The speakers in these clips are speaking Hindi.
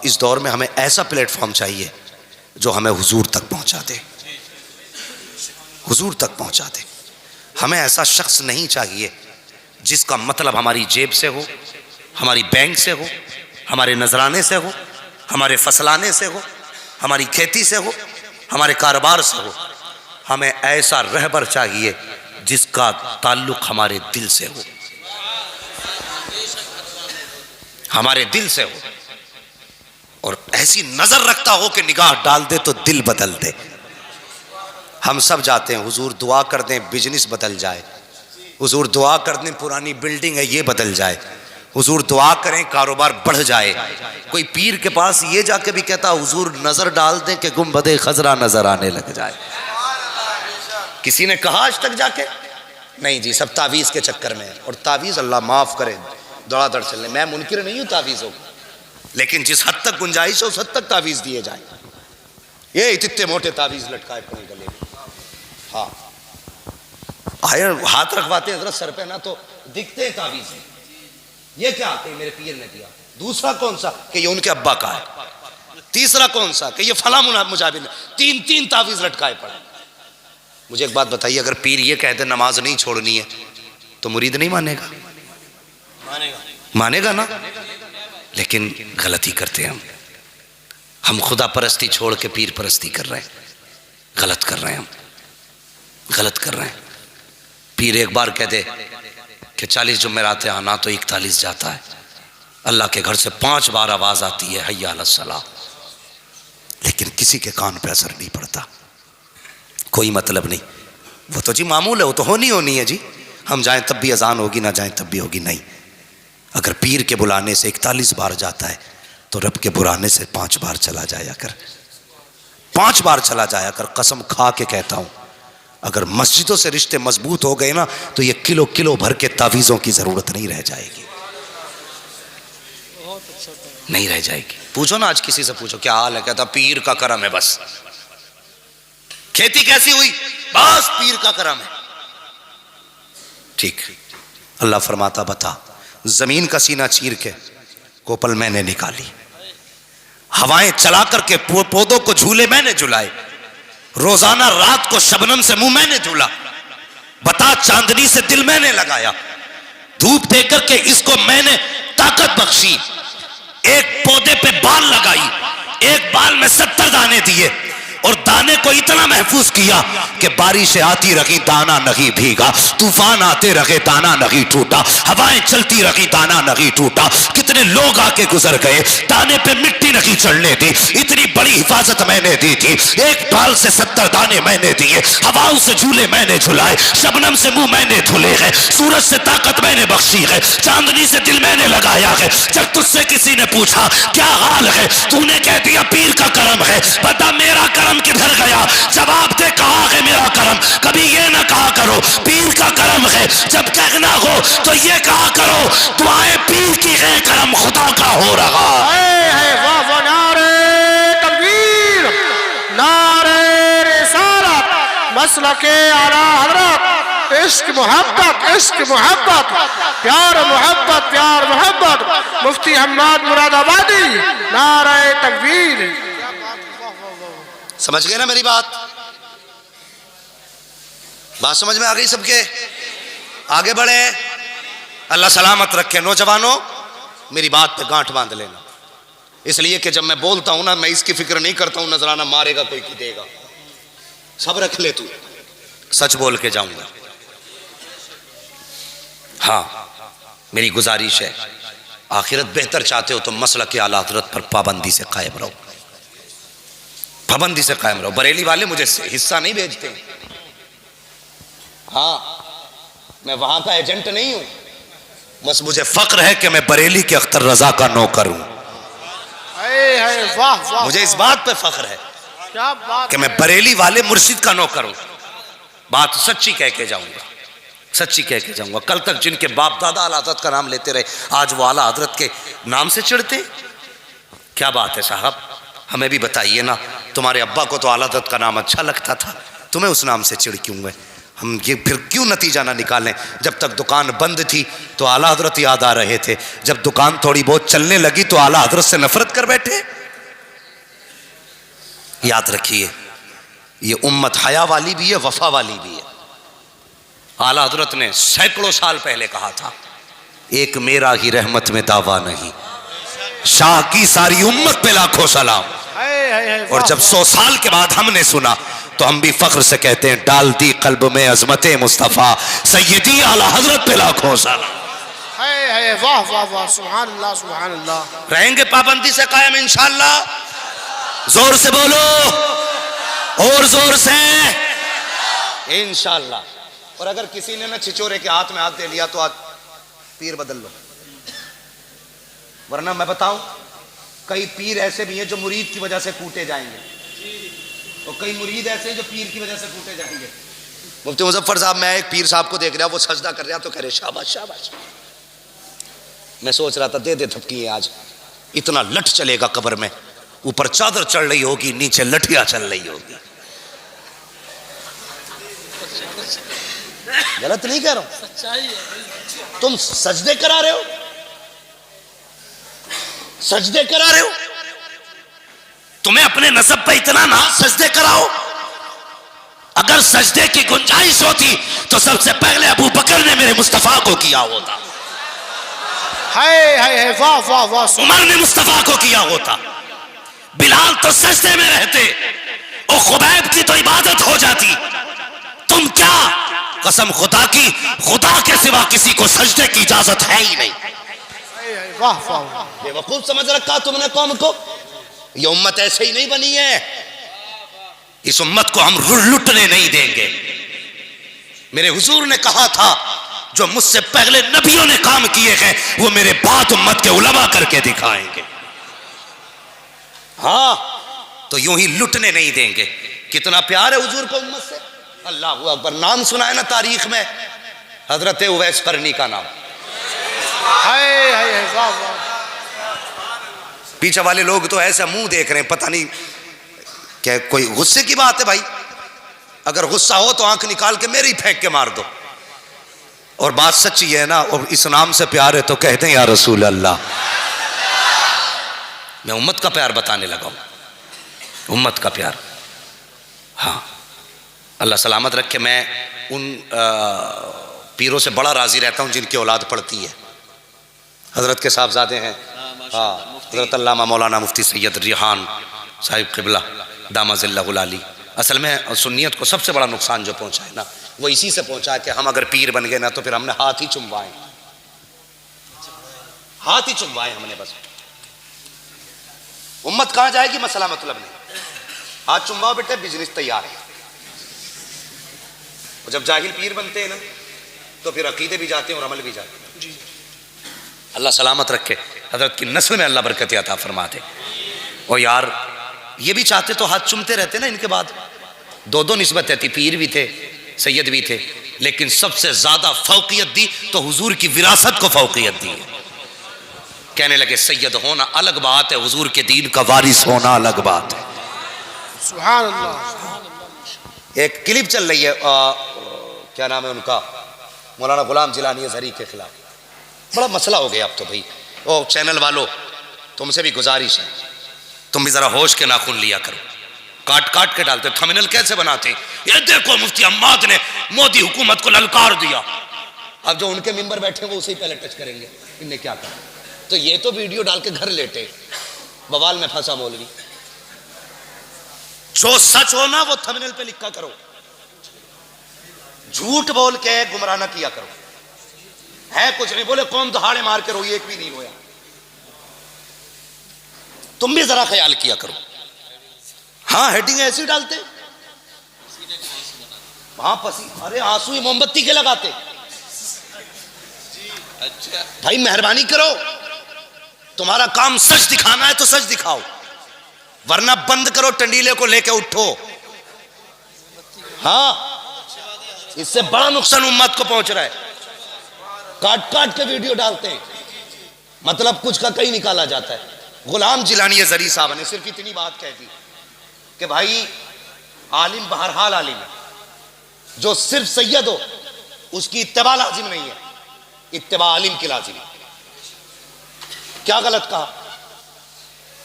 इस दौर में हमें ऐसा प्लेटफॉर्म चाहिए जो हमें हुजूर तक पहुंचा दे, हुजूर तक पहुंचा दे। हमें ऐसा शख्स नहीं चाहिए जिसका मतलब हमारी जेब से हो, हमारी बैंक से हो, हमारे नजराने से हो, हमारे फसलाने से हो, हमारी खेती से हो, हमारे कारोबार से हो। हमें ऐसा रहबर चाहिए जिसका ताल्लुक हमारे दिल से हो, हमारे दिल से हो, और ऐसी नजर रखता हो कि निगाह डाल दे तो दिल बदल दे। हम सब जाते हैं, हुजूर दुआ कर दें बिजनेस बदल जाए, हुजूर दुआ कर दें पुरानी बिल्डिंग है ये बदल जाए, हुजूर दुआ करें कारोबार बढ़ जाए। कोई पीर के पास ये जाके भी कहता हुजूर नजर डाल दें कि गुंबदे खजरा नजर आने लग जाए। किसी ने कहा आज तक जाके? नहीं जी, सब तावीज के चक्कर में है। और तावीज अल्लाह माफ करे दौड़ादड़ चलने, मैं मुनकिर नहीं हूं तावीजों को, लेकिन जिस हद तक गुंजाइश है उस हद तक तावीज दिए जाए। ये इतने मोटे तावीज लटकाए पड़े गले में, हाँ आए हाथ रखवाते हैं हजरत सर पे ना तो दिखते हैं तावीज है। ये क्या कि मेरे पीर ने दिया। दूसरा कौन सा कि ये उनके अब्बा का है। तीसरा कौन सा कि ये फला मुजाबिर ने। तीन तीन तावीज लटकाए पड़े। मुझे एक बात बताइए, अगर पीर ये कहते नमाज नहीं छोड़नी है तो मुरीद नहीं मानेगा? मानेगा ना। लेकिन गलती करते हैं हम खुदा परस्ती छोड़ के पीर परस्ती कर रहे हैं। गलत कर रहे हैं हम, गलत कर रहे हैं। पीर एक बार कह दे कि 40 जुमेरात आना तो 41 जाता है। अल्लाह के घर से 5 बार आवाज आती है हय्या अला सलाह, लेकिन किसी के कान पे असर नहीं पड़ता। कोई मतलब नहीं, वो तो जी मामूल है, वो तो होनी है जी। हम जाएं तब भी अजान होगी, ना जाएं तब भी होगी। नहीं, अगर पीर के बुलाने से 41 बार जाता है तो रब के बुलाने से 5 बार चला जाया कर, 5 बार चला जाया कर। कसम खा के कहता हूं, अगर मस्जिदों से रिश्ते मजबूत हो गए ना तो ये किलो किलो भर के तावीज़ों की जरूरत नहीं रह जाएगी, नहीं रह जाएगी। पूछो ना आज किसी से, पूछो क्या हाल है, कहता पीर का करम है बस। खेती कैसी हुई? बस पीर का करम है। ठीक, अल्लाह फरमाता बता, जमीन का सीना चीर के कोपल मैंने निकाली, हवाएं चला करके पौधों को झूले मैंने झुलाए, रोजाना रात को शबनम से मुंह मैंने धुला, बता चांदनी से दिल मैंने लगाया, धूप दे करके इसको मैंने ताकत बख्शी, एक पौधे पे बाल लगाई, एक बाल में 70 दाने दिए, और दाने को इतना महफूज किया कि बारिशें आती रही दाना नहीं भीगा, तूफान आते रहे दाना नहीं टूटा, हवाएं चलती रही दाना नहीं टूटा। कितने लोग आके गुजर गए, दाने पे मिट्टी नहीं चढ़ने दी, इतनी बड़ी हिफाजत मैंने दी थी। एक बाल से 70 दाने मैंने दिए, हवाओं से झूले मैंने झुलाए, शबनम से मुंह मैंने धुले है, सूरज से ताकत मैंने बख्शी है, चांदनी से दिल मैंने लगाया है। जब तुझसे किसी ने पूछा क्या हाल है, तूने कह दिया पीर का करम है। बता मेरा करम किधर गया? जवाब दे कहा है मेरा करम। कभी ये ना कहा करो पीर का करम है, जब कहना हो तो ये कहा करो दुआएं पीर की है, करम खुदा का हो रहा है। वाह वाह, नारे तकबीर, नारे रिसालत, मसलके आला हज़रत, इश्क मोहब्बत, इश्क मोहब्बत, प्यार मोहब्बत, प्यार मोहब्बत, मुफ्ती हम्माद मुरादाबादी, नारे तकबीर। समझ गए ना मेरी बात? बात समझ में आ गई सबके? आगे बढ़े, अल्लाह सलामत रखे। नौजवानों, मेरी बात पे गांठ बांध लेना, इसलिए कि जब मैं बोलता हूं ना, मैं इसकी फिक्र नहीं करता हूं नजराना मारेगा कोई की देगा, सब रख ले तू, सच बोल के जाऊंगा। हाँ, मेरी गुजारिश है, आखिरत बेहतर चाहते हो तो मसलक आला हज़रत पर पाबंदी से कायम रहो, पाबंदी से कायम रहो। बरेली वाले मुझे हिस्सा नहीं भेजते, हाँ मैं वहां का एजेंट नहीं हूं, बस मुझे फक्र है कि मैं बरेली के अख्तर रजा का नौकर हूं। मुझे इस बात पे फख्र है क्या बात कि मैं बरेली वाले मुर्शिद का नौकर हूं। बात सच्ची कह के जाऊंगा, सच्ची कह के जाऊंगा। कल तक जिनके बाप दादा आला हज़रत का नाम लेते रहे, आज वो आला हज़रत के नाम से चिढ़ते। क्या बात है साहब, हमें भी बताइए ना। तुम्हारे अब्बा को तो आला हज़रत का नाम अच्छा लगता था, तुम्हें उस नाम से चिढ़ क्यों है? हम ये फिर क्यों नतीजा ना निकालें? जब तक दुकान बंद थी तो आला हजरत याद आ रहे थे, जब दुकान थोड़ी बहुत चलने लगी तो आला हजरत से नफरत कर बैठे। याद रखिए, ये उम्मत हया वाली भी है, वफा वाली भी है। आला हजरत ने सैकड़ों साल पहले कहा था, एक मेरा ही रहमत में दावा नहीं, शाह की सारी उम्मत पे लाखों सलाम। और जब 100 साल के बाद हमने सुना तो हम भी फख्र से कहते हैं, डाल दी कल्ब में अजमते मुस्तफा सैयदी आला हजरत पे लाखों सलाम। वाह वाह वाह, सुभान अल्लाह सुभान अल्लाह। रहेंगे पाबंदी से कायम इंशाअल्लाह। जोर से बोलो, और जोर से इंशाअल्लाह। और अगर किसी ने ना छिचोरे के हाथ में हाथ दे लिया तो आज पीर बदल लो, वरना मैं बताऊं कई पीर ऐसे भी हैं जो मुरीद की वजह से कूटे जाएंगे, और कई मुरीद ऐसे हैं जो पीर की वजह से कूटे जाएंगे। मुफ्ती मुजफ्फर साहब, मैं एक पीर साहब को देख रहा, वो सजदा कर रहा तो कह रहे शाबाश शाबाश। मैं सोच रहा था दे दे थपकी, आज इतना लठ चलेगा कब्र में, ऊपर चादर चढ़ रही होगी, नीचे लठियां चल रही होगी। गलत नहीं कह रहा हूं, सच्चाई है। तुम सजदे करा रहे हो, सजदे करा रहे हो, तुम्हें अपने नसब पे इतना ना सजदे कराओ। अगर सजदे की गुंजाइश होती तो सबसे पहले अबू बकर ने मेरे मुस्तफा को किया होता, है वाह वाह वाह। उमर ने मुस्तफा को किया होता, बिलाल तो सजदे में रहते, और खुबैब की तो इबादत हो जाती। तुम क्या, कसम खुदा की, खुदा के सिवा किसी को सजदे की इजाजत है ही नहीं। वाह वाह, बेवकूफ समझ रखा तुमने कौम को। ये उम्मत ऐसे ही नहीं बनी है, इस उम्मत को हम लुटने नहीं देंगे। मेरे हुजूर ने कहा था, जो मुझसे पहले नबियों ने काम किए हैं वो मेरे बाद उम्मत के उलमा करके दिखाएंगे। हाँ, तो यूं ही लुटने नहीं देंगे। कितना प्यार है हुजूर को उम्मत से, अल्लाह अकबर। नाम सुना है ना तारीख में, हजरत उवैस करनी का नाम। है वाह वाह। पीछे वाले लोग तो ऐसा मुंह देख रहे हैं, पता नहीं क्या कोई गुस्से की बात है भाई। अगर गुस्सा हो तो आंख निकाल के मेरे ही फेंक के मार दो। और बात सच्ची है ना, और इस नाम से प्यार है तो कहते हैं या रसूल अल्लाह। मैं उम्मत का प्यार बताने लगा हूं, उम्मत का प्यार। हाँ, अल्लाह सलामत रखे। मैं उन पीरों से बड़ा राजी रहता हूं जिनकी औलाद पढ़ती है। हजरत के साहबजादे हैं, हाँ, हजरत अल्लामा मौलाना मुफ्ती सैयद रिहान साहिब क़िबला दामाज़िल्लाहुल आली। असल में सुन्नियत को सबसे बड़ा नुकसान जो पहुंचा है ना, वो इसी से पहुंचा है कि हम अगर पीर बन गए ना तो फिर हमने हाथ ही चुमवाए, हाथ ही चुमवाए हमने बस। उम्मत कहां जाएगी मसला मतलब नहीं, हाथ चुमवाओ बेटे, बिजनेस तैयार है। और जब जाहिल पीर बनते हैं ना तो फिर अकीदे भी जाते हैं और अमल भी जाते हैं। अल्लाह सलामत रखे, हजरत की नस्ल में अल्लाह बरकत अता फरमाते। और यार ये भी चाहते तो हाथ चुमते रहते ना, इनके बाद दो दो निस्बतें थी, पीर भी थे सैयद भी थे, लेकिन सबसे ज्यादा फौकियत दी तो हुजूर की विरासत को फौकियत दी है। कहने लगे सैयद होना अलग बात है, हुजूर के दीन का वारिस होना अलग बात है। सुभान अल्लाह। एक क्लिप चल रही है, क्या नाम है उनका, मौलाना गुलाम जिलानी ज़री के खिलाफ। बड़ा मसला हो गया अब तो भाई। ओ चैनल वालों, तुमसे भी गुजारिश है, तुम भी जरा होश के नाखून लिया करो। काट काट के डालते, थंबनेल कैसे बनाते, ये देखो मुफ्ती अम्माद ने मोदी हुकूमत को ललकार दिया। अब जो उनके मेंबर बैठे वो उसे पहले टच करेंगे, इनने क्या कहा। तो ये तो वीडियो डाल के घर लेटे, बवाल में फंसा मौलवी। जो सच हो ना वो थंबनेल पे लिखा करो, झूठ बोल के गुमराह ना किया करो। है कुछ नहीं, बोले कौन दहाड़े मार के रोई, एक भी नहीं रोया। तुम भी जरा ख्याल किया करो। हाँ, हेडिंग ऐसी डालते, वहां पसी, अरे आंसू ही मोमबत्ती के लगाते। अच्छा भाई मेहरबानी करो, तुम्हारा काम सच दिखाना है तो सच दिखाओ, वरना बंद करो, टंडीले को लेके उठो। हाँ, इससे बड़ा नुकसान उम्मत को पहुंच रहा है। काट काट के वीडियो डालते हैं, मतलब कुछ का कहीं निकाला जाता है। गुलाम जिलानी ज़री साहब ने सिर्फ इतनी बात कह दी कि भाई आलिम बहरहाल आलिम है, जो सिर्फ सैयद हो उसकी इत्तिबा लाजिम नहीं है, इत्तिबा आलिम की लाजिम है। क्या गलत कहा?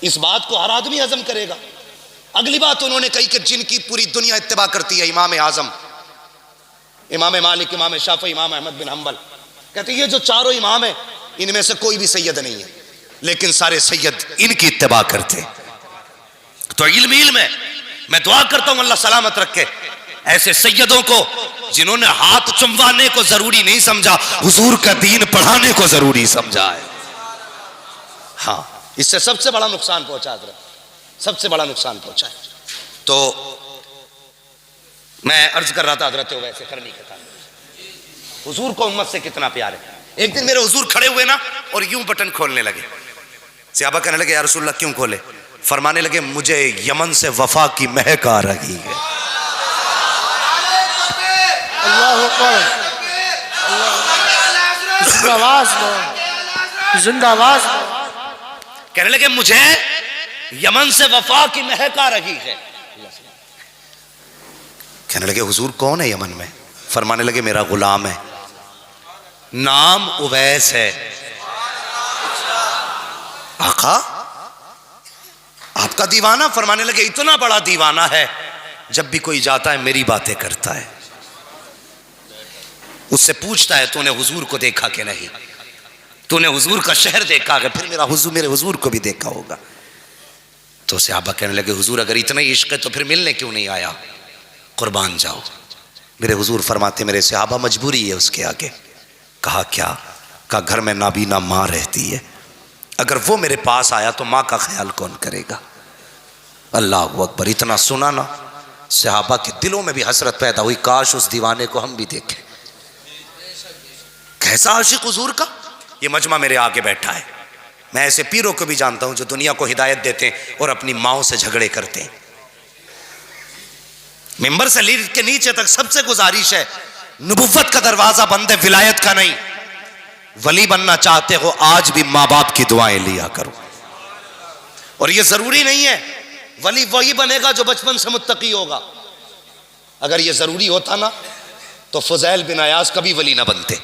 इस बात को हर आदमी हजम करेगा। अगली बात उन्होंने कही कि जिनकी पूरी दुनिया इत्तिबा करती है, इमाम आजम, इमाम मालिक, इमाम शाफी, इमाम अहमद बिन हम्बल, कहते ये जो चारों इमाम है इनमें से कोई भी सैयद नहीं है, लेकिन सारे सैयद इनकी इत्तिबा करते। तो इल्म है। मैं दुआ करता हूं अल्लाह सलामत रखे ऐसे सैयदों को जिन्होंने हाथ चुमवाने को जरूरी नहीं समझा, हुजूर का दीन पढ़ाने को जरूरी समझा है। हाँ, इससे सबसे बड़ा नुकसान पहुंचा है, सबसे बड़ा नुकसान पहुंचा है। तो मैं अर्ज कर रहा था हजरत वैसे करनी के था, हुजूर को उम्मत से कितना प्यार है। एक दिन मेरे हुजूर खड़े हुए ना और यूं बटन खोलने लगे। सहाबा कहने लगे या रसूलल्लाह क्यों खोले? फरमाने लगे मुझे यमन से वफा की महक आ रही है। अल्लाह अकबर, जिंदाबाद, जिंदाबाद। कहने लगे मुझे यमन से वफा की महक आ रही है। कहने लगे हुजूर कौन है यमन में? फरमाने लगे मेरा गुलाम है, नाम उवैस है। आका आपका दीवाना? फरमाने लगे इतना बड़ा दीवाना है जब भी कोई जाता है मेरी बातें करता है, उससे पूछता है तूने हुजूर को देखा कि नहीं, तूने हुजूर का शहर देखा कि? फिर मेरे हुजूर को भी देखा होगा। तो सहाबा कहने लगे हुजूर अगर इतना ही इश्क है तो फिर मिलने क्यों नहीं आया? कुर्बान जाओ। मेरे हुजूर फरमाते मेरे सहाबा मजबूरी है उसके आगे। कहा क्या? कहा घर में नाबीना माँ रहती है, अगर वो मेरे पास आया तो माँ का ख्याल कौन करेगा? अल्लाह अकबर। इतना सुना ना, सहाबा के दिलों में भी हसरत पैदा हुई, काश उस दीवाने को हम भी देखें। कैसा आशिक हुजूर का। ये मजमा मेरे आगे बैठा है। मैं ऐसे पीरों को भी जानता हूं जो दुनिया को हिदायत देते हैं और अपनी माओ से झगड़े करते हैं। मिंबर से लीड के नीचे तक सबसे गुजारिश है, नबुव्वत का दरवाजा बंद है, विलायत का नहीं। वली बनना चाहते हो आज भी माँ बाप की दुआएं लिया करो। और यह जरूरी नहीं है वली वही बनेगा जो बचपन से मुत्तकी होगा। अगर यह जरूरी होता ना तो फुजैल बिन अयाज कभी वली ना बनते।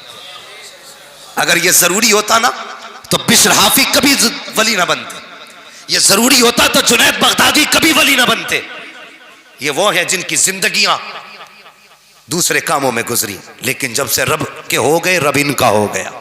अगर यह जरूरी होता ना तो बिश्र हाफी कभी वली ना बनते। यह जरूरी होता तो जुनैद बगदादी कभी वली ना बनते। ये वो है जिनकी जिंदगियां दूसरे कामों में गुजरी, लेकिन जब से रब के हो गए रब इनका हो गया।